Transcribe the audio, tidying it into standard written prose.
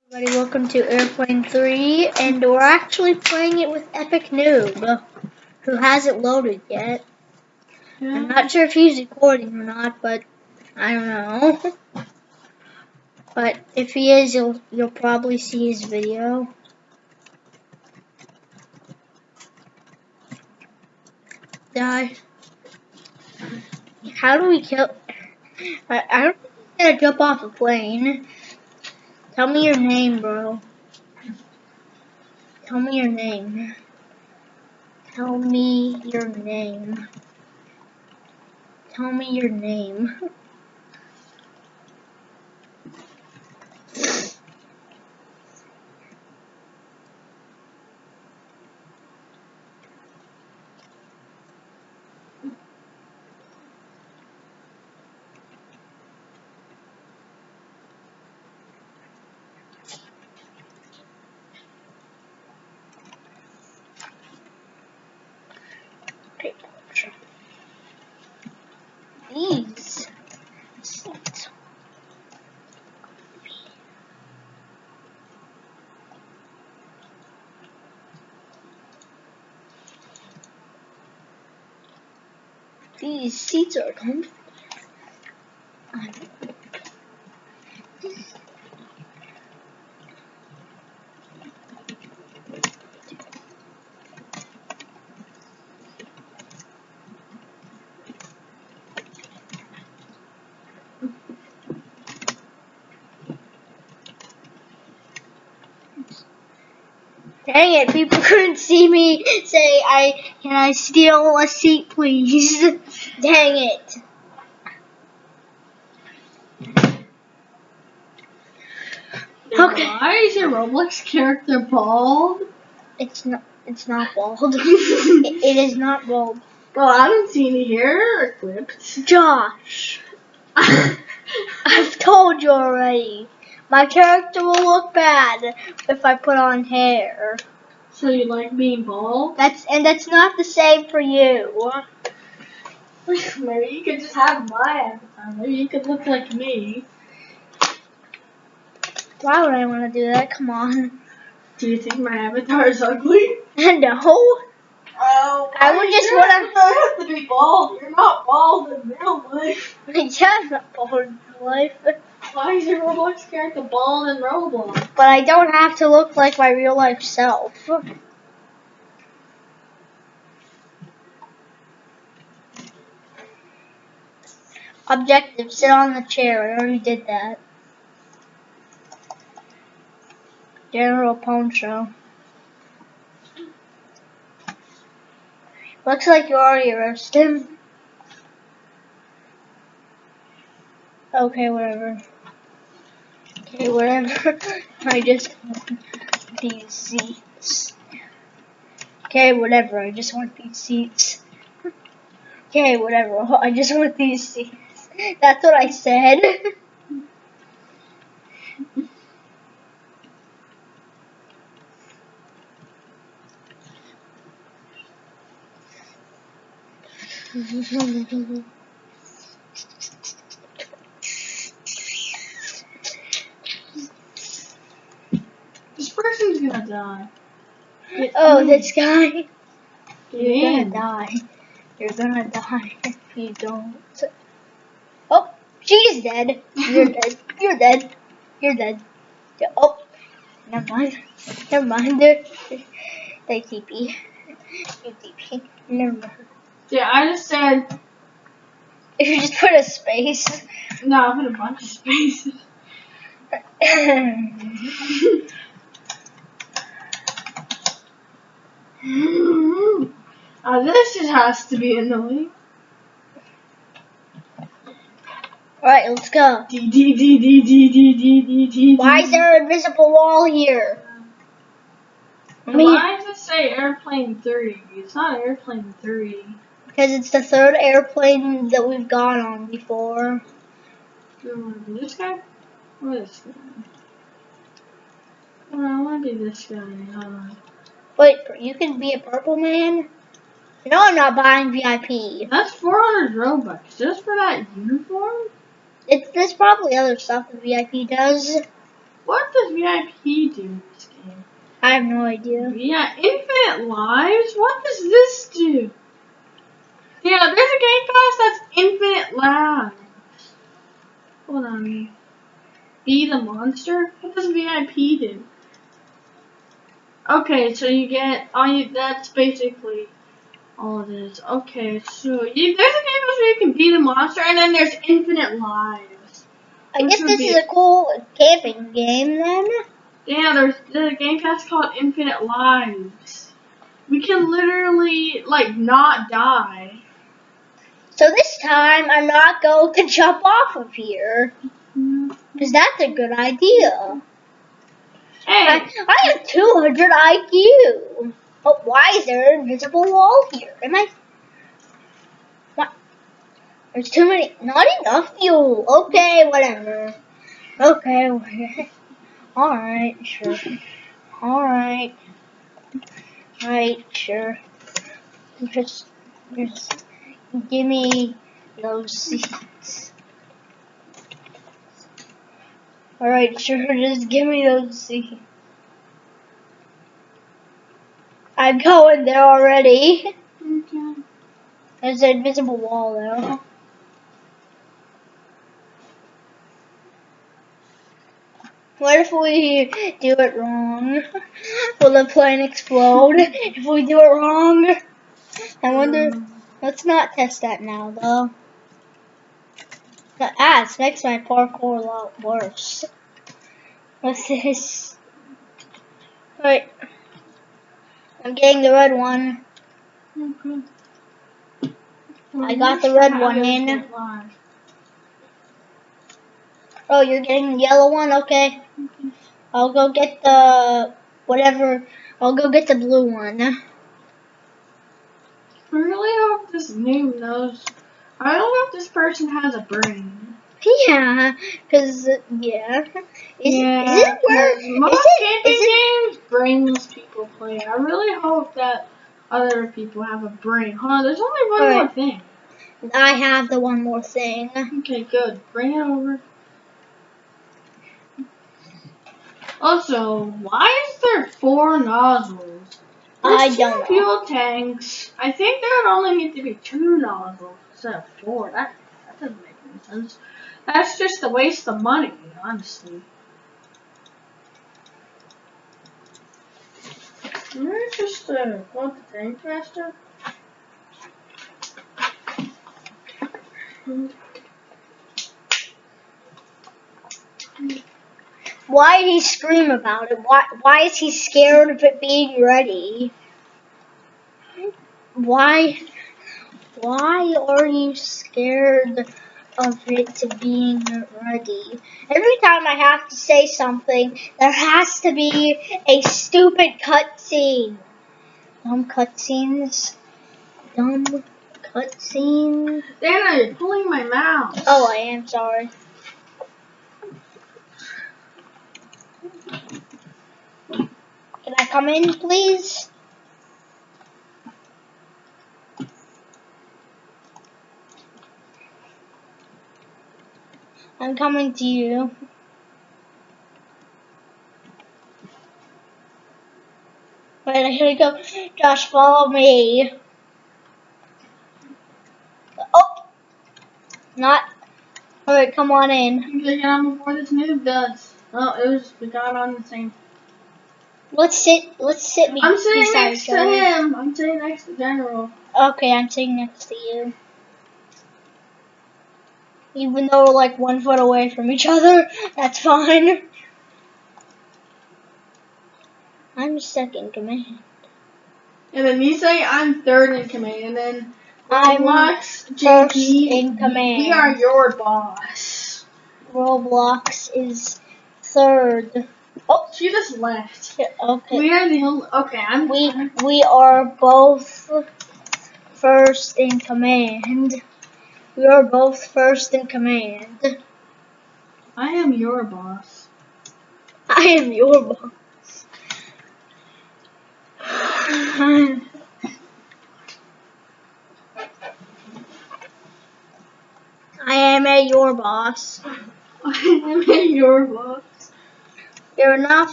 Everybody, welcome to Airplane 3, and we're actually playing it with Epic Noob, who hasn't loaded yet. I'm not sure if he's recording or not, but I don't know. But if he is, you'll probably see his video. Die. How do we kill? I don't think he's gonna jump off a plane. Tell me your name, bro. Tell me your name. Tell me your name. Tell me your name. These seats. These seats are comfy. Dang it, people couldn't see me say, can I steal a seat, please? Dang it. Okay. Why is your Roblox character bald? It's not bald. it is not bald. Well, I haven't seen any hair or clipped. Josh, I've told you already. My character will look bad if I put on hair. So you like being bald? That's not the same for you. Maybe you could just have my avatar. Maybe you could look like me. Why would I want to do that? Come on. Do you think my avatar is ugly? No. Oh, I would just want to. have to be bald. You're not bald in real life. Yeah, I'm not bald in life. Why is your Roblox character bald in Roblox? But I don't have to look like my real life self. Objective, sit on the chair. I already did that. General Poncho. Looks like you already arrested. Okay, whatever. Okay, whatever. I just want these seats. Okay, whatever. I just want these seats. Okay, whatever. I just want these seats. That's what I said. This person's gonna die. Oh, this guy. You're gonna die. You're gonna die if you don't. Oh, she's dead. You're dead. You're dead. You're dead. Oh, never mind. Never mind. They TP. You TP. Never mind. Yeah, I just said. If you just put a space. No, I put a bunch of spaces. This just has to be annoying. Alright, let's go. Why is there an invisible wall here? Why does it say Airplane 3? It's not Airplane 3. Because it's the third airplane that we've gone on before. This guy? Or this guy? Oh, I want to be this guy. Wait, you can be a purple man? No, I'm not buying VIP. That's 400 Robux just for that uniform? There's probably other stuff the VIP does. What does VIP do in this game? I have no idea. Yeah, infinite lives? What does this do? Yeah, there's a game pass that's infinite lives. Hold on. Be the monster? What does VIP do? Okay, so you get that's basically all it is. Okay, so there's a game pass where you can be the monster, and then there's infinite lives. I Which guess would this be- is a cool camping game then. Yeah, there's a game pass called Infinite Lives. We can literally not die. So this time I'm not going to jump off of here. Because that's a good idea. Hey, I have 200 IQ. But why is there an invisible wall here? What? There's too many. Not enough fuel. Okay, whatever. Okay. Alright, sure. Alright. Right, sure. Just give me those seats. Alright, sure, just give me those seats. I'm going there already. okay. There's an invisible wall though. What if we do it wrong? Will the plane explode if we do it wrong? I wonder. Let's not test that now though. It makes my parkour a lot worse. What's this? Wait. I'm getting the red one. Okay. I got the red one in. Oh, you're getting the yellow one? Okay. I'll go get the whatever. I'll go get the blue one. I really hope this name knows. I don't know if this person has a brain. Yeah, cause yeah. Is Yeah, it where? most camping games brainless people play. I really hope that other people have a brain. Hold on, there's only one more thing. I have the one more thing. Okay, good. Bring it over. Also, why is there 4 nozzles? I There's don't 2 know. fuel tanks. I think there would only need to be 2 nozzles instead of 4. That doesn't make any sense. That's just a waste of money, honestly. Where's just the tank faster? Why did he scream about it? Why is he scared of it being ready? Why are you scared of it to being ready? Every time I have to say something, there has to be a stupid cutscene. Dumb cutscenes. Dana, you're pulling my mouse. Oh, I am sorry. Can I come in, please? I'm coming to you. Wait, I gotta go. Josh, follow me. Oh! Not. Alright, come on in. Okay, get on before this noob does. Oh, we got on the same. Let's sit I'm sitting beside next each to other. him. I'm sitting next to General. Okay, I'm sitting next to you. Even though we're like 1 foot away from each other, that's fine. I'm second command. And then you say I'm third in command, and then I'm Roblox, first JP, in command. we are your boss. Roblox is third. Oh, She just left. okay. We are the only. Okay, We are both first in command. We are both first in command. I am your boss. I am your boss. I am your boss. I am your boss. They were not